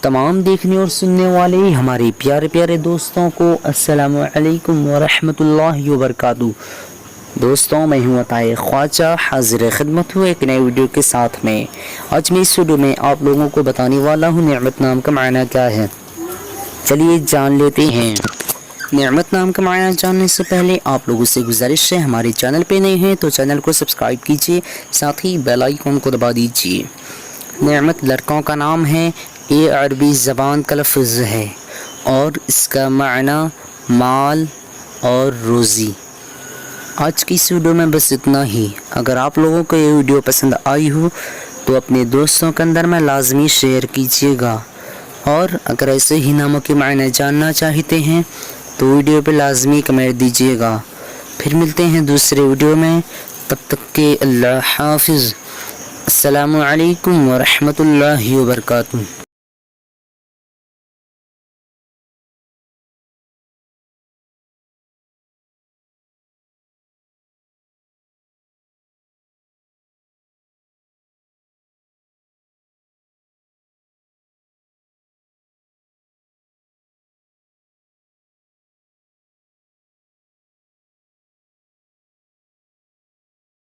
تمام دیکھنے اور سننے والے ہمارے پیارے پیارے دوستوں کو السلام علیکم ورحمۃ اللہ وبرکاتہ۔ دوستوں، میں ہوں عطائے خواجہ، حاضر خدمت ہوں ایک نئے ویڈیو کے ساتھ میں۔ آج میں اس ویڈیو میں آپ لوگوں کو بتانے والا ہوں نعمت نام کا معنی کیا ہے۔ چلیے جان لیتے ہیں۔ نعمت نام کا معنی جاننے سے پہلے آپ لوگوں سے گزارش ہے، ہمارے چینل پہ نئے ہیں تو چینل کو سبسکرائب کیجیے، ساتھ ہی بیل آئیکن کو دبا دیجیے۔ نعمت لڑکوں کا نام ہے، یہ عربی زبان کا لفظ ہے اور اس کا معنی مال اور روزی۔ آج کی اس ویڈیو میں بس اتنا ہی۔ اگر آپ لوگوں کو یہ ویڈیو پسند آئی ہو تو اپنے دوستوں کے اندر میں لازمی شیئر کیجیے گا، اور اگر ایسے ہی ناموں کے معنی جاننا چاہتے ہیں تو ویڈیو پہ لازمی کمنٹ دیجیے گا۔ پھر ملتے ہیں دوسرے ویڈیو میں، تب تک کے اللہ حافظ۔ السلام علیکم ورحمۃ اللہ وبرکاتہ۔